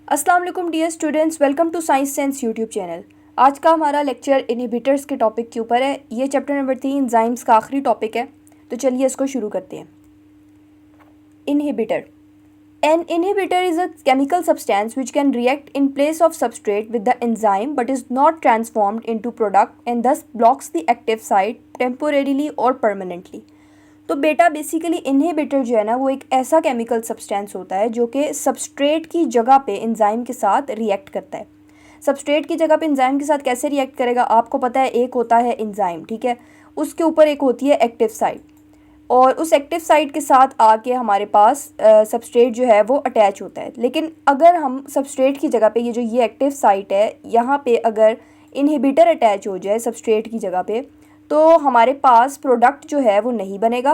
अस्सलाम वालेकुम dear students, welcome to science sense YouTube channel. आज का हमारा लेक्चर इनहिबिटर्स के टॉपिक के ऊपर है। ये चैप्टर नंबर 3 एंजाइम्स का आखिरी टॉपिक है, तो चलिए इसको शुरू करते हैं। Inhibitor. An inhibitor is a chemical substance which can react in place of substrate with the enzyme but is not transformed into product and thus blocks the active site temporarily और permanently. तो बेटा basically inhibitor जो है ना, वो एक ऐसा chemical substance होता है जो कि सबस्ट्रेट की जगह पे एंजाइम के साथ रिएक्ट करता है। सबस्ट्रेट की जगह पे एंजाइम के साथ कैसे रिएक्ट करेगा आपको पता है। एक होता है एंजाइम, ठीक है, उसके ऊपर एक होती है एक्टिव साइट, और उस एक्टिव साइट के साथ आके हमारे पास सबस्ट्रेट जो है वो अटैच होता है। लेकिन अगर हम सबस्ट्रेट की जगह पे ये एक्टिव साइट है, यहाँ पे अगर इनहिबिटर अटैच हो जाए सबस्ट्रेट की जगह पे, तो हमारे पास प्रोडक्ट जो है वो नहीं बनेगा।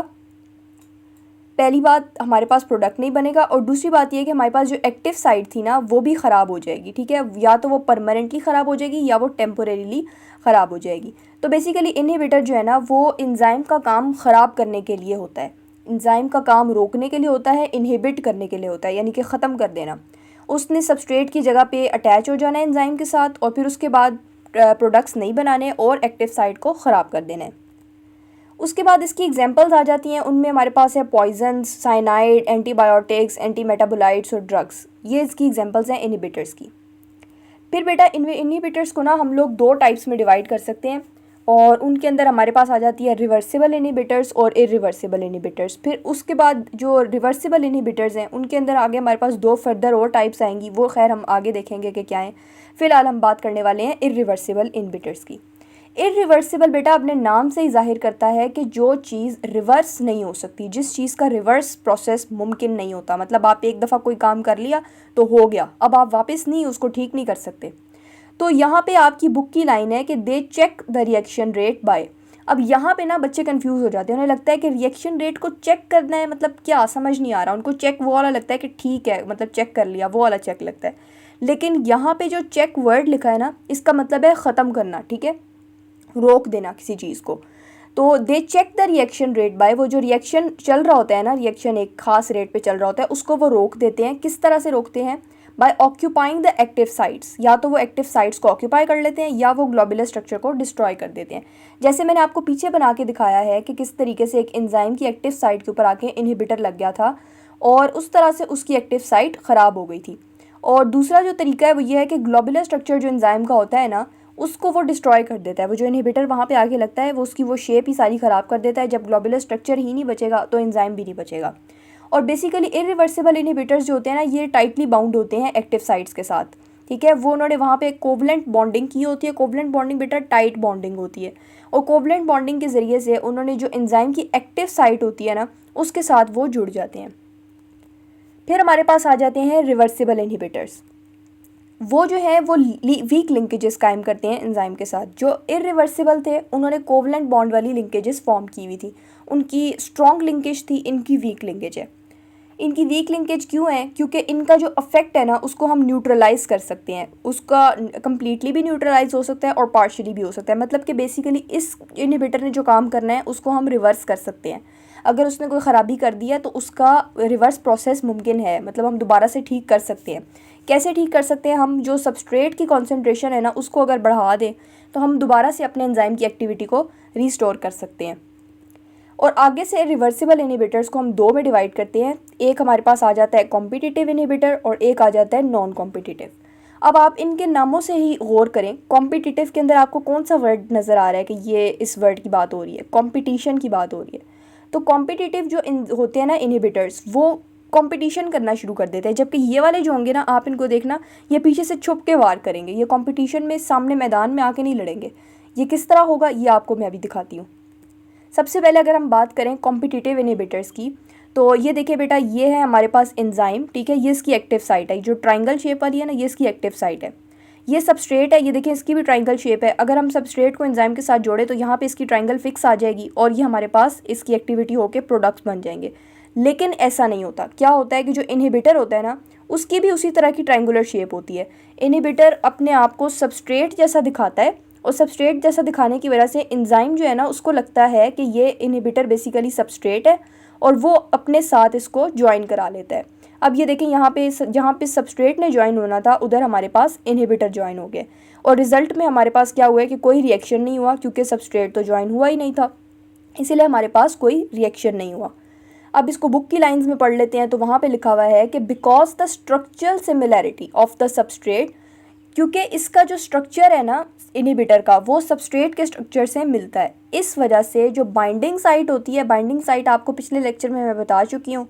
पहली बात, हमारे पास प्रोडक्ट नहीं बनेगा, और दूसरी बात ये कि हमारे पास जो एक्टिव साइट थी ना वो भी ख़राब हो जाएगी, ठीक है। या तो वो परमानेंटली ख़राब हो जाएगी या वो टेम्पोरेरीली ख़राब हो जाएगी। तो बेसिकली इनहिबिटर जो है ना वो एंजाइम का काम ख़राब करने के लिए होता है, एंजाइम का काम रोकने के लिए होता है, इनहिबिट करने के लिए होता है, यानी कि ख़त्म कर देना। उसने सबस्ट्रेट की जगह पे अटैच हो जाना है एंजाइम के साथ, और फिर उसके बाद प्रोडक्ट्स नहीं बनाने और एक्टिव साइट को ख़राब कर देना है। उसके बाद इसकी एग्जांपल्स आ जाती हैं, उनमें हमारे पास है poisons, cyanide, antibiotics, anti metabolites और ड्रग्स। ये इसकी एग्जांपल्स हैं इनहिबिटर्स की। फिर बेटा इनहिबिटर्स को ना हम लोग दो टाइप्स में डिवाइड कर सकते हैं, और उनके अंदर हमारे पास आ जाती है रिवर्सिबल इनहिबिटर्स और इरिवर्सिबल इनहिबिटर्स। फिर उसके बाद जो रिवर्सिबल इनहिबिटर्स हैं उनके अंदर आगे हमारे पास दो फर्दर और टाइप्स आएंगी, वो खैर हम आगे देखेंगे कि क्या हैं। फ़िलहाल हम बात करने वाले हैं इरिवर्सिबल इनहिबिटर्स की। इरिवर्सिबल बेटा अपने नाम से ही जाहिर करता है कि जो चीज़ रिवर्स नहीं हो सकती, जिस चीज़ का रिवर्स प्रोसेस मुमकिन नहीं होता। मतलब आप एक दफ़ा कोई काम कर लिया तो हो गया, अब आप वापस नहीं उसको ठीक नहीं कर सकते। तो यहाँ पे आपकी बुक की लाइन है कि they check the reaction rate by. अब यहाँ पे ना बच्चे कंफ्यूज हो जाते हैं, उन्हें लगता है कि रिएक्शन रेट को चेक करना है, मतलब क्या, समझ नहीं आ रहा उनको। चेक वो वाला लगता है कि ठीक है, मतलब चेक कर लिया, वो वाला चेक लगता है। लेकिन यहाँ पे जो चेक वर्ड लिखा है ना, इसका मतलब है ख़त्म करना, ठीक है, रोक देना किसी चीज़ को। तो they check the reaction rate by, वो जो रिएक्शन चल रहा होता है ना, रिएक्शन एक खास रेट पे चल रहा होता है, उसको वो रोक देते हैं। किस तरह से रोकते हैं? By occupying the active sites. या तो वो एक्टिव साइट्स को ऑक्यूपाई कर लेते हैं या वो ग्लोबुलर स्ट्रक्चर को डिस्ट्रॉय कर देते हैं। जैसे मैंने आपको पीछे बना के दिखाया है कि किस तरीके से एक एंजाइम की एक्टिव साइट के ऊपर आके इनहिबिटर लग गया था और उस तरह से उसकी एक्टिव साइट ख़राब हो गई थी। और दूसरा जो तरीका है वो ये है कि ग्लोबुलर स्ट्रक्चर जो एंजाइम का होता है ना, उसको वो डिस्ट्रॉय कर देता है। वो जो इनहिबिटर वहाँ पे आगे लगता है वो उसकी वो शेप ही सारी ख़राब कर देता है। जब ग्लोबुलर स्ट्रक्चर ही नहीं बचेगा तो एंजाइम भी नहीं बचेगा। और बेसिकली इरिवर्सिबल इनहिबिटर्स जो होते हैं ना, ये टाइटली बाउंड होते हैं एक्टिव साइट्स के साथ, ठीक है। वो उन्होंने वहाँ पे कोवलेंट बॉन्डिंग की होती है। कोवलेंट बॉन्डिंग बेटा टाइट बॉन्डिंग होती है, और कोवलेंट बॉन्डिंग के ज़रिए से उन्होंने जो एंजाइम की एक्टिव साइट होती है ना, उसके साथ वो जुड़ जाते हैं। फिर हमारे पास आ जाते हैं रिवर्सिबल इनहिबिटर्स। वो जो है वो वीक लिंकेजेस कायम करते हैं एंजाइम के साथ। जो इरिवर्सिबल थे उन्होंने कोवलेंट बॉन्ड वाली लिंकेजेस फॉर्म की हुई थी, उनकी स्ट्रॉन्ग लिंकेज थी, इनकी वीक लिंकेज है। इनकी वीक लिंकेज क्यों है? क्योंकि इनका जो अफेक्ट है ना उसको हम न्यूट्रलाइज कर सकते हैं। उसका कम्प्लीटली भी न्यूट्रलाइज हो सकता है और पार्शियली भी हो सकता है। मतलब कि बेसिकली इस इनहिबिटर ने जो काम करना है उसको हम रिवर्स कर सकते हैं। अगर उसने कोई ख़राबी कर दिया तो उसका रिवर्स प्रोसेस मुमकिन है, मतलब हम दोबारा से ठीक कर सकते हैं। कैसे ठीक कर सकते हैं? हम जो सबस्ट्रेट की कॉन्सेंट्रेशन है ना उसको अगर बढ़ा दें तो हम दोबारा से अपने एंजाइम की एक्टिविटी को रीस्टोर कर सकते हैं। और आगे से रिवर्सिबल इनहिबिटर्स को हम दो में डिवाइड करते हैं। एक हमारे पास आ जाता है कॉम्पिटिटिव इनहिबिटर और एक आ जाता है नॉन कॉम्पिटिटिव। अब आप इनके नामों से ही गौर करें। कॉम्पिटिटिव के अंदर आपको कौन सा वर्ड नज़र आ रहा है कि ये इस वर्ड की बात हो रही है? कॉम्पिटिशन की बात हो रही है। तो कॉम्पिटिटिव जो होते हैं ना इनहिबिटर्स, वो कंपटीशन करना शुरू कर देते हैं। जबकि ये वाले जो होंगे ना, आप इनको देखना, ये पीछे से छुप के वार करेंगे। ये कंपटीशन में सामने मैदान में आके नहीं लड़ेंगे। ये किस तरह होगा ये आपको मैं अभी दिखाती हूँ। सबसे पहले अगर हम बात करें कॉम्पिटिटिव इनहिबिटर्स की, तो ये देखिए बेटा, ये है हमारे पास एंजाइम, ठीक है। ये इसकी एक्टिव साइट है, जो ट्राइंगल शेप वाली है ना, ये इसकी एक्टिव साइट है। ये सबस्ट्रेट है, ये देखिए इसकी भी ट्राइंगल शेप है। अगर हम सबस्ट्रेट को एंजाइम के साथ जोड़े तो यहाँ पे इसकी ट्राइंगल फिक्स आ जाएगी और ये हमारे पास इसकी एक्टिविटी होकर प्रोडक्ट्स बन जाएंगे। लेकिन ऐसा नहीं होता। क्या होता है कि जो इनहिबिटर होता है ना, उसकी भी उसी तरह की ट्राइंगुलर शेप होती है। इनहिबिटर अपने आप को सबस्ट्रेट जैसा दिखाता है, और सबस्ट्रेट जैसा दिखाने की वजह से एंजाइम जो है ना उसको लगता है कि ये इनहिबिटर बेसिकली सबस्ट्रेट है और वो अपने साथ इसको ज्वाइन करा लेता है। अब ये देखें यहाँ पे जहाँ पे सबस्ट्रेट ने ज्वाइन होना था उधर हमारे पास इनहिबिटर ज्वाइन हो गए और रिजल्ट में हमारे पास क्या हुआ है कि कोई रिएक्शन नहीं हुआ क्योंकि सबस्ट्रेट तो ज्वाइन हुआ ही नहीं था, इसीलिए हमारे पास कोई रिएक्शन नहीं हुआ। अब इसको बुक की लाइंस में पढ़ लेते हैं। तो वहाँ पे लिखा हुआ है कि because the structural similarity of the substrate, क्योंकि इसका जो स्ट्रक्चर है ना इनहिबिटर का वो सबस्ट्रेट के स्ट्रक्चर से मिलता है, इस वजह से जो बाइंडिंग साइट होती है, बाइंडिंग साइट आपको पिछले लेक्चर में मैं बता चुकी हूँ।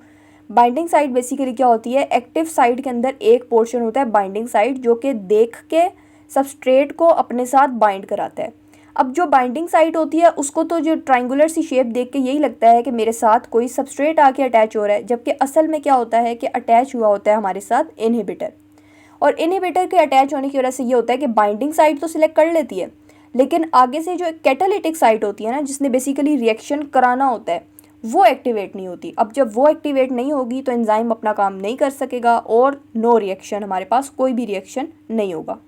बाइंडिंग साइट बेसिकली क्या होती है, एक्टिव साइट के अंदर एक पोर्शन होता है बाइंडिंग साइट जो कि देख के सबस्ट्रेट को अपने साथ बाइंड कराता है। अब जो बाइंडिंग साइट होती है उसको तो जो ट्राइंगुलर सी शेप देख के यही लगता है कि मेरे साथ कोई सबस्ट्रेट आके अटैच हो रहा है, जबकि असल में क्या होता है कि अटैच हुआ होता है हमारे साथ इनहिबिटर। और इनहिबिटर के अटैच होने की वजह से ये होता है कि बाइंडिंग साइट तो सिलेक्ट कर लेती है, लेकिन आगे से जो कैटालिटिक साइट होती है ना, जिसने बेसिकली रिएक्शन कराना होता है, वो एक्टिवेट नहीं होती। अब जब वो एक्टिवेट नहीं होगी तो एंजाइम अपना काम नहीं कर सकेगा और नो रिएक्शन, हमारे पास कोई भी रिएक्शन नहीं होगा।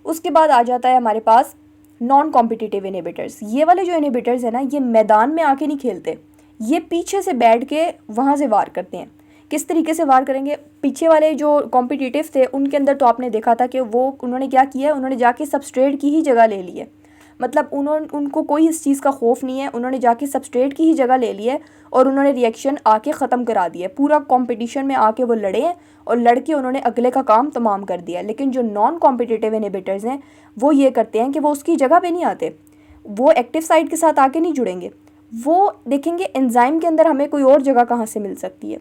उसके बाद आ जाता है हमारे पास नॉन कॉम्पिटिटिव इनहिबिटर्स। ये वाले जो इनहिबिटर्स है ना, ये मैदान में आके नहीं खेलते, ये पीछे से बैठ के वहाँ से वार करते हैं। किस तरीके से वार करेंगे, पीछे वाले जो कॉम्पिटिटिव थे उनके अंदर तो आपने देखा था कि उन्होंने क्या किया है, उन्होंने जाके सबस्ट्रेट की ही जगह ले ली है। मतलब उनको कोई इस चीज़ का खौफ नहीं है, उन्होंने जाके सबस्ट्रेट की ही जगह ले ली है और उन्होंने रिएक्शन आके ख़त्म करा दिया है। पूरा कंपटीशन में आके वो लड़े हैं और लड़ के उन्होंने अगले का काम तमाम कर दिया। लेकिन जो नॉन कॉम्पिटिटिव इनहिबिटर्स हैं वो ये करते हैं कि वो उसकी जगह पे नहीं आते, वो एक्टिव साइट के साथ आके नहीं जुड़ेंगे, वो देखेंगे एंजाइम के अंदर हमें कोई और जगह कहाँ से मिल सकती है।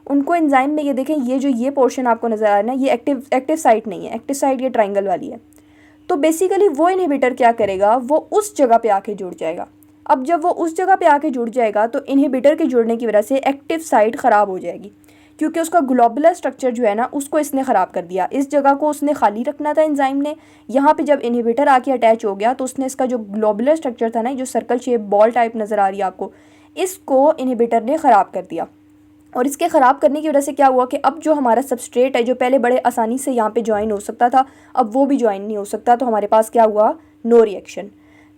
उनको एंजाइम में ये देखें, ये पोर्शन आपको नज़र आ रहा है ना, ये एक्टिव साइट नहीं है, एक्टिव साइट ये ट्राइंगल वाली है। तो बेसिकली वो इनहिबिटर क्या करेगा, वो उस जगह पे आके जुड़ जाएगा। अब जब वो उस जगह पे आके जुड़ जाएगा तो इनहिबिटर के जुड़ने की वजह से एक्टिव साइट ख़राब हो जाएगी, क्योंकि उसका ग्लोबुलर स्ट्रक्चर जो है ना उसको इसने ख़राब कर दिया। इस जगह को उसने खाली रखना था एंजाइम ने, यहाँ पे जब इनहिबिटर आके अटैच हो गया तो उसने इसका जो ग्लोबुलर स्ट्रक्चर था ना, जो सर्कल शेप बॉल टाइप नज़र आ रही है आपको, इसको इनहिबिटर ने ख़राब कर दिया। और इसके ख़राब करने की वजह से क्या हुआ कि अब जो हमारा सबस्ट्रेट है जो पहले बड़े आसानी से यहाँ पे ज्वाइन हो सकता था, अब वो भी ज्वाइन नहीं हो सकता। तो हमारे पास क्या हुआ, नो रिएक्शन।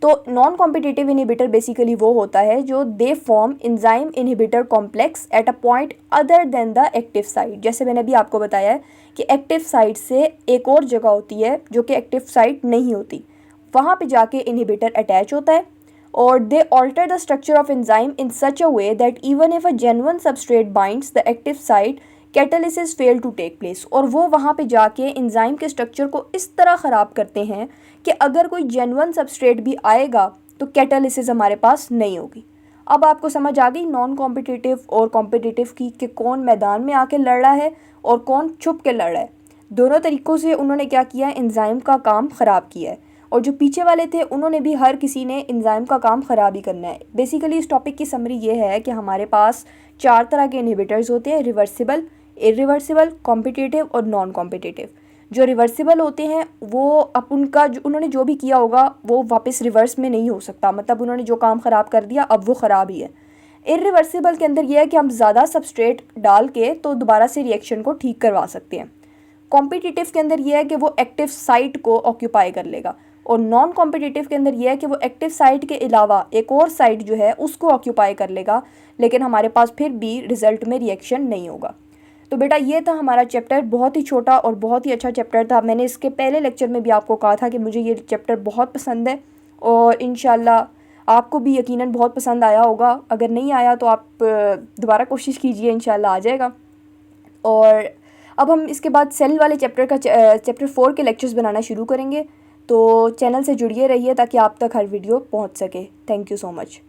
तो नॉन कॉम्पिटिटिव इनहिबिटर बेसिकली वो होता है जो they form enzyme inhibitor complex at a point other than the active site. जैसे मैंने अभी आपको बताया है कि एक्टिव साइट से एक और जगह होती है जो कि एक्टिव साइट नहीं होती, वहाँ पे जाके इनहिबिटर अटैच होता है और they alter the structure of enzyme in such a way that even if a genuine substrate binds the active site, catalysis fail to take place। और वो वहाँ पे जाके एंजाइम के स्ट्रक्चर को इस तरह ख़राब करते हैं कि अगर कोई जेन्युइन सबस्ट्रेट भी आएगा तो कैटालिसिस हमारे पास नहीं होगी। अब आपको समझ आ गई नॉन कॉम्पिटिटिव और कॉम्पिटिटिव की कि कौन मैदान में आके लड़ रहा है और कौन छुप के लड़ रहा है। दोनों तरीक़ों से उन्होंने क्या किया है, एंजाइम का काम ख़राब किया है। और जो पीछे वाले थे उन्होंने भी, हर किसी ने एंजाइम का काम ख़राब ही करना है। बेसिकली इस टॉपिक की समरी ये है कि हमारे पास 4 तरह के इनहिबिटर्स होते हैं, रिवर्सिबल, इरिवर्सिबल, कॉम्पिटिटिव और नॉन कॉम्पिटिटिव। जो रिवर्सिबल होते हैं वो अब उनका उन्होंने जो भी किया होगा वो वापस रिवर्स में नहीं हो सकता, मतलब उन्होंने जो काम ख़राब कर दिया अब वो ख़राब ही है। इरिवर्सिबल के अंदर यह है कि हम ज़्यादा सबस्ट्रेट डाल के तो दोबारा से रिएक्शन को ठीक करवा सकते हैं। कॉम्पिटिटिव के अंदर यह है कि वो एक्टिव साइट को ऑक्यूपाई कर लेगा, और नॉन कॉम्पिटिटिव के अंदर यह है कि वो एक्टिव साइट के अलावा एक और साइट जो है उसको ऑक्यूपाई कर लेगा, लेकिन हमारे पास फिर भी रिज़ल्ट में रिएक्शन नहीं होगा। तो बेटा ये था हमारा चैप्टर, बहुत ही छोटा और बहुत ही अच्छा चैप्टर था। मैंने इसके पहले लेक्चर में भी आपको कहा था कि मुझे ये चैप्टर बहुत पसंद है और इंशाल्लाह आपको भी यकीनन बहुत पसंद आया होगा। अगर नहीं आया तो आप दोबारा कोशिश कीजिए, इंशाल्लाह आ जाएगा। और अब हम इसके बाद सेल वाले चैप्टर 4 के लेक्चर्स बनाना शुरू करेंगे, तो चैनल से जुड़िए रहिए ताकि आप तक हर वीडियो पहुंच सके। Thank you so much.